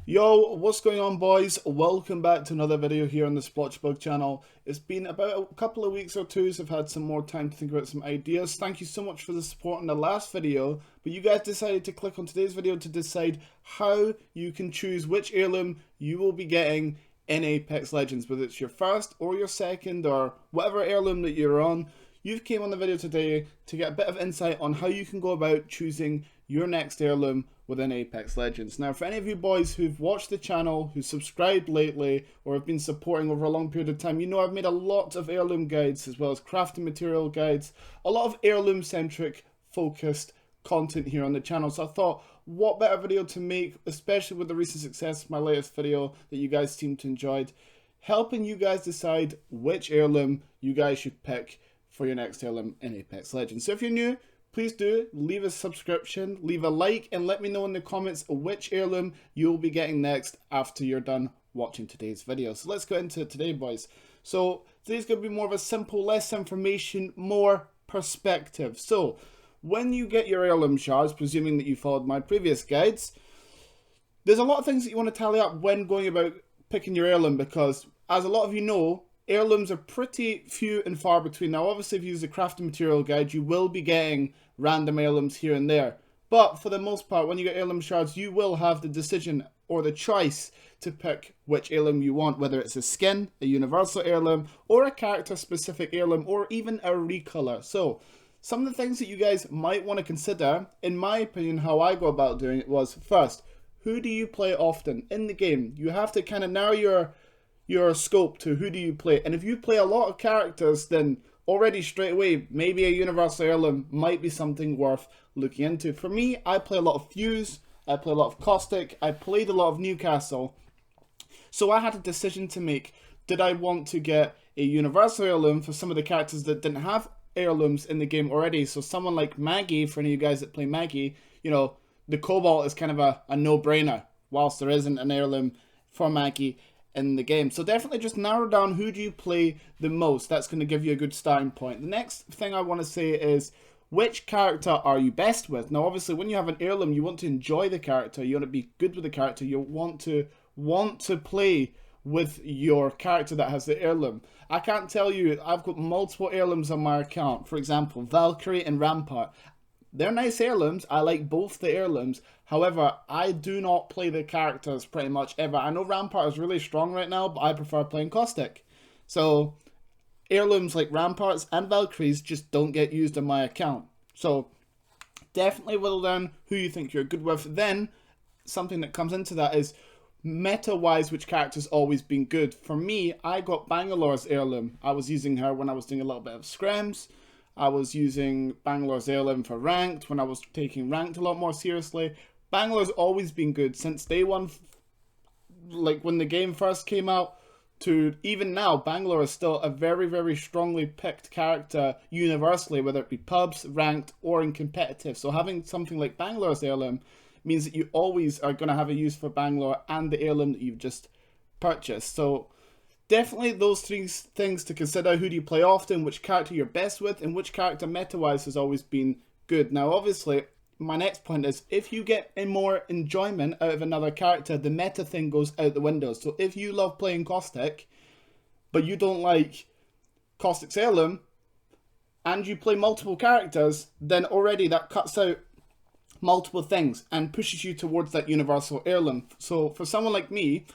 Yo, what's going on, boys? Welcome back to another video here on the Splotchybug channel. It's been about a couple of weeks or two, so I've had some more time to think about some ideas. Thank you so much for the support in the last video, but you guys decided to click on today's video to decide how you can choose which heirloom you will be getting in Apex Legends, whether it's your first or your second or whatever heirloom that you're on. You've came on the video today to get a bit of insight on how you can go about choosing your next heirloom within Apex Legends. Now, for any of you boys who've watched the channel, who subscribed lately, or have been supporting over a long period of time, you know I've made a lot of heirloom guides as well as crafting material guides, a lot of heirloom centric focused content here on the channel. So I thought, what better video to make, especially with the recent success of my latest video that you guys seem to enjoyed, helping you guys decide which heirloom you guys should pick for your next heirloom in Apex Legends. So if you're new, please do leave a subscription, leave a like, and let me know in the comments which heirloom you'll be getting next after you're done watching today's video. So let's go into it today, boys. So today's going to be more of a simple, less information, more perspective. So when you get your heirloom shards, presuming that you followed my previous guides, there's a lot of things that you want to tally up when going about picking your heirloom, because as a lot of you know, heirlooms are pretty few and far between. Now, obviously, if you use the crafting material guide, you will be getting random heirlooms here and there. But for the most part, when you get heirloom shards, you will have the decision or the choice to pick which heirloom you want, whether it's a skin, a universal heirloom, or a character-specific heirloom, or even a recolor. So, some of the things that you guys might want to consider, in my opinion, how I go about doing it was, first, who do you play often in the game? You have to kind of narrow your scope to who do you play. And if you play a lot of characters, then already straight away, maybe a universal heirloom might be something worth looking into. For me, I play a lot of Fuse, I play a lot of Caustic, I played a lot of Newcastle. So I had a decision to make. Did I want to get a universal heirloom for some of the characters that didn't have heirlooms in the game already? So someone like Maggie, for any of you guys that play Maggie, you know, the Cobalt is kind of a no-brainer, whilst there isn't an heirloom for Maggie in the game. So definitely just narrow down who do you play the most. That's going to give you a good starting point. The next thing I want to say is, which character are you best with? Now, obviously, when you have an heirloom, you want to enjoy the character. You want to be good with the character. You want to play with your character that has the heirloom. I can't tell you, I've got multiple heirlooms on my account. For example, Valkyrie and Rampart. They're nice heirlooms. I like both the heirlooms. However, I do not play the characters pretty much ever. I know Rampart is really strong right now, but I prefer playing Caustic. So, heirlooms like Ramparts and Valkyries just don't get used on my account. So, definitely whittle down who you think you're good with. Then, something that comes into that is, meta-wise, which character's always been good. For me, I got Bangalore's heirloom. I was using her when I was doing a little bit of scrims. I was using Bangalore's heirloom for ranked when I was taking ranked a lot more seriously. Bangalore's always been good since day one, like when the game first came out, to even now. Bangalore is still a very, very strongly picked character universally, whether it be pubs, ranked, or in competitive. So having something like Bangalore's heirloom means that you always are going to have a use for Bangalore and the heirloom that you've just purchased. So definitely those three things to consider. Who do you play often, which character you're best with, and which character meta-wise has always been good. Now, obviously, my next point is, if you get more enjoyment out of another character, the meta thing goes out the window. So if you love playing Caustic, but you don't like Caustic's heirloom, and you play multiple characters, then already that cuts out multiple things and pushes you towards that universal heirloom. So for someone like me,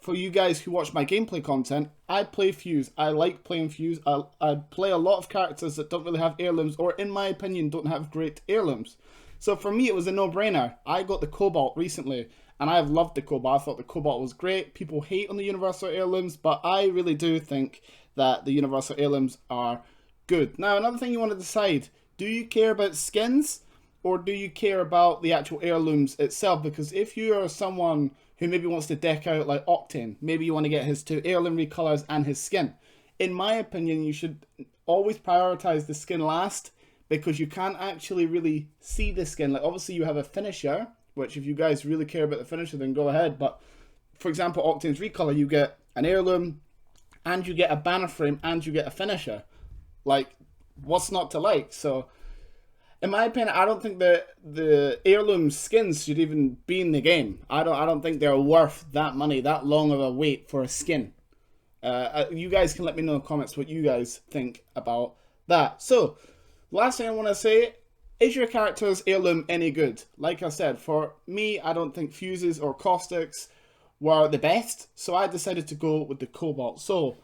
for you guys who watch my gameplay content, I play Fuse. I like playing Fuse. I play a lot of characters that don't really have heirlooms, or in my opinion, don't have great heirlooms. So for me, it was a no-brainer. I got the Cobalt recently, and I've loved the Cobalt. I thought the Cobalt was great. People hate on the universal heirlooms, but I really do think that the universal heirlooms are good. Now, another thing you want to decide, do you care about skins, or do you care about the actual heirlooms itself? Because if you are someone who maybe wants to deck out like Octane, maybe you want to get his two heirloom recolors and his skin. In my opinion, you should always prioritize the skin last, because you can't actually really see the skin. Like, obviously you have a finisher, which if you guys really care about the finisher, then go ahead. But for example, Octane's recolor, you get an heirloom, and you get a banner frame, and you get a finisher. Like, what's not to like? So In my opinion, I don't think the heirloom skins should even be in the game. I don't think they're worth that money, that long of a wait for a skin. You guys can let me know in the comments what you guys think about that. So, last thing I want to say, is your character's heirloom any good? Like I said, for me, I don't think fuses or caustics were the best, so I decided to go with the cobalt. So,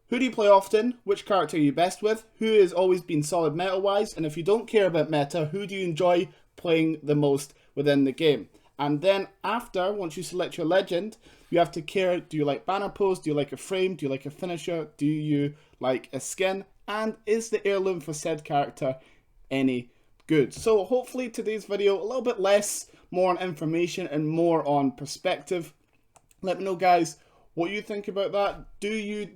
who do you play often? Which character are you best with? Who has always been solid meta-wise? And if you don't care about meta, who do you enjoy playing the most within the game? And then after, once you select your legend, you have to care, do you like banner pose? Do you like a frame? Do you like a finisher? Do you like a skin? And is the heirloom for said character any good? So hopefully today's video, a little bit less, more on information and more on perspective. Let me know, guys, what you think about that. Do you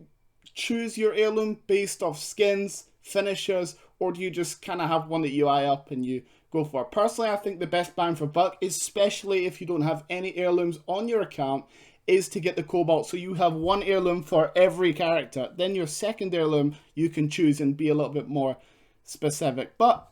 choose your heirloom based off skins, finishers, or do you just kind of have one that you eye up and you go for? Personally, I think the best bang for buck, especially if you don't have any heirlooms on your account, is to get the cobalt. So you have one heirloom for every character. Then your second heirloom you can choose and be a little bit more specific. But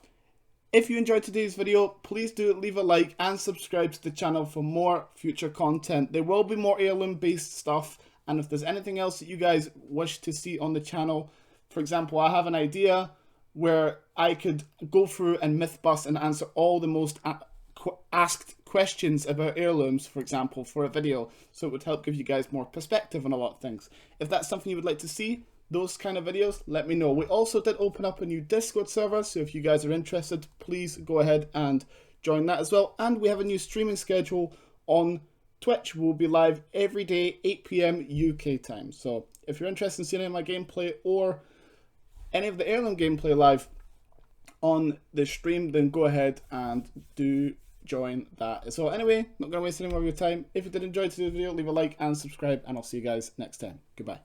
if you enjoyed today's video, please do leave a like and subscribe to the channel for more future content. There will be more heirloom based stuff. And if there's anything else that you guys wish to see on the channel, for example, I have an idea where I could go through and myth bust and answer all the most asked questions about heirlooms, for example, for a video. So it would help give you guys more perspective on a lot of things. If that's something you would like to see, those kind of videos, let me know. We also did open up a new Discord server, so if you guys are interested, please go ahead and join that as well. And we have a new streaming schedule on Twitch. Will be live every day, 8 PM UK time. So if you're interested in seeing any of my gameplay or any of the heirloom gameplay live on the stream, then go ahead and do join that. So anyway, not going to waste any more of your time. If you did enjoy today's video, leave a like and subscribe, and I'll see you guys next time. Goodbye.